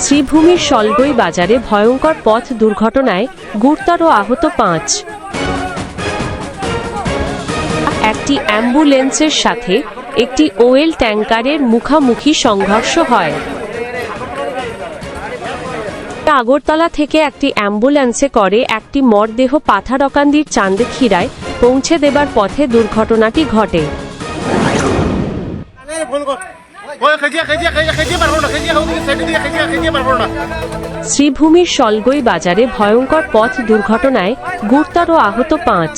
শ্রীভূমির সলগই বাজারে ভয়ঙ্কর পথ দুর্ঘটনায় গুরুতর আহত ৫। একটি অ্যাম্বুলেন্সের সাথে একটি ওয়েল ট্যাঙ্কারের মুখোমুখি সংঘর্ষ হয়। আগরতলা থেকে একটি অ্যাম্বুলেন্সে করে একটি মরদেহ পাথারকান্দির চান্দখিরায় পৌঁছে দেবার পথে দুর্ঘটনাটি ঘটে। শ্রীভূমির সলগই বাজারে ভয়ঙ্কর পথ দুর্ঘটনায় গুরুতর আহত ৫।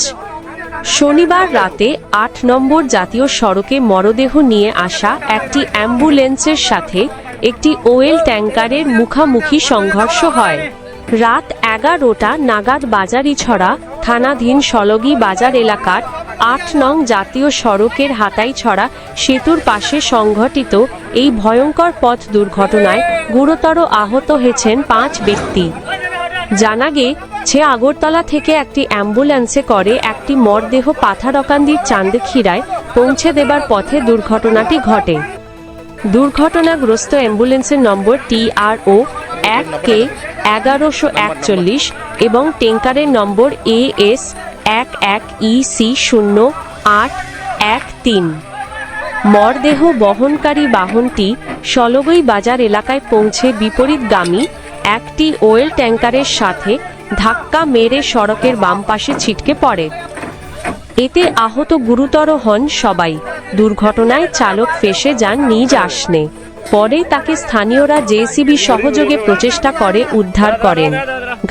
শনিবার রাতে ৮ নম্বর জাতীয় সড়কে মরদেহ নিয়ে আসা একটি অ্যাম্বুলেন্সের সাথে একটি ওয়েল ট্যাঙ্কারের মুখোমুখি সংঘর্ষ হয়। রাত ১১টা নাগাদ বাজারিছড়া থানাধীন সলগই বাজার এলাকার ৮ নং জাতীয় সড়কের হাতাইছড়া সেতুর পাশে সংঘটিত এই ভয়ঙ্কর পথ দুর্ঘটনায় গুরুতর আহত হয়েছেন ৫ ব্যক্তি। জানা গেছে আগরতলা থেকে একটি অ্যাম্বুলেন্সে করে একটি মরদেহ পাথারকান্দির চান্দখিরায় পৌঁছে দেবার পথে দুর্ঘটনাটি ঘটে। দুর্ঘটনাগ্রস্ত অ্যাম্বুলেন্সের নম্বর TRO 1K1141 এবং ট্যাঙ্কারের নম্বর AS 11EC0813। মরদেহ বহনকারী বাহনটি সলগই বাজার এলাকায় পৌঁছে বিপরীতগামী একটি ওয়েল ট্যাঙ্কারের সাথে ধাক্কা মেরে সড়কের বাম পাশে ছিটকে পড়ে। এতে আহত গুরুতর হন সবাই। দুর্ঘটনায় চালক ফেঁসে যান নিজ আসনে। পরে তাকে স্থানীয়রা JCB সহযোগে প্রচেষ্টা করে উদ্ধার করেন।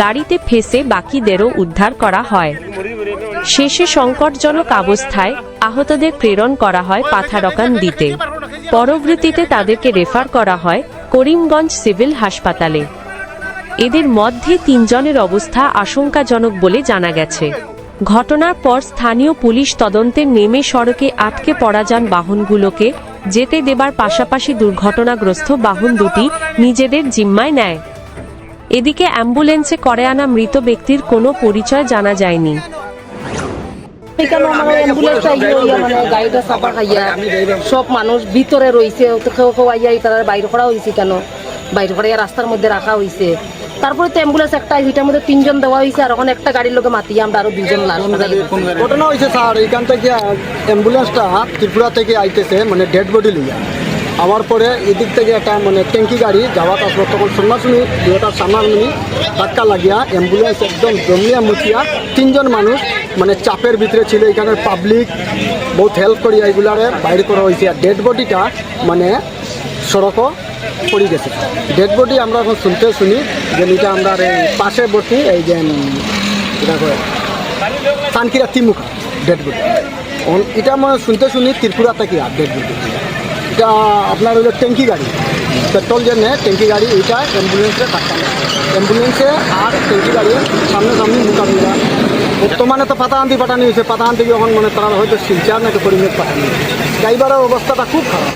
গাড়িতে ফেঁসে বাকিদেরও উদ্ধার করা হয়। শেষে সংকটজনক অবস্থায় আহতদের প্রেরণ করা হয় পাথারকান্দিতে। পরবর্তীতে তাদেরকে রেফার করা হয় করিমগঞ্জ সিভিল হাসপাতালে। এদের মধ্যে ৩ জনের অবস্থা আশঙ্কাজনক বলে জানা গেছে। ঘটনার পর স্থানীয় পুলিশ তদন্তে নেমে সড়কে আটকে পড়া যানবাহনগুলোকে যেতে দেবার পাশাপাশি দুর্ঘটনাগ্রস্ত বাহন দুটি নিজেদের জিম্মায় নেয়। এদিকে অ্যাম্বুলেন্সে করে আনা মৃত ব্যক্তির কোনো পরিচয় জানা যায়নি। সব মানুষ ভিতরে রয়েছে, বাইরে করা হয়েছে কেন, বাইরে করে রাস্তার মধ্যে রাখা হয়েছে। তারপরে তো অ্যাম্বুলেন্স একটা, এটার মধ্যে 3 জন দেওয়া হয়েছে, আর ওখানে একটা গাড়ির লোকে মাতিয়ে আমরা আরো 2 জন লাশ। ঘটনা হয়েছে স্যার, এইখান থেকে অ্যাম্বুলেন্সটা ত্রিপুরা থেকে আইতেছে, মানে ডেড বডি লিয়া। আমার পরে এদিক থেকে একটা মানে ট্যাঙ্কি গাড়ি যাওয়াত আসলো, তখন সন্ন্যাসুনি দুটার সামনাসামনি ধাক্কা লাগিয়া অ্যাম্বুলেন্স একদম জমিয়া মুচিয়া 3 জন মানুষ মানে চাপের ভিতরে ছিল। এখানের পাবলিক বহুত হেল্প করিয়া এগুলারে বাইরে করা হয়েছে। আর ডেড বডিটা মানে সড়কও পড়ে গেছে। ডেড বডি আমরা এখন শুনি যে এটা আমরা এই পাশে বসি, এই যে চানকিরা তিমুখ ডেড বডি এটা আমরা শুনি ত্রিপুরা থেকে। আর ডেড বডি এটা আপনার হলো ট্যাঙ্কি গাড়ি, পেট্রোল যে নেয় ট্যাঙ্কি গাড়ি, এইটা অ্যাম্বুলেন্সে ধাক্কা নেয়। অ্যাম্বুলেন্সে আর ট্যাঙ্কি গাড়ি সামনাসামনি মোকাবিলা। বর্তমানে তো পাতাহান্দি পাঠানি হয়েছে, পাতাহান্দি এখন মানে তারা হয়তো শিলচার নাকি পরিবেশ পাঠানি। ড্রাইভারের অবস্থাটা খুব খারাপ।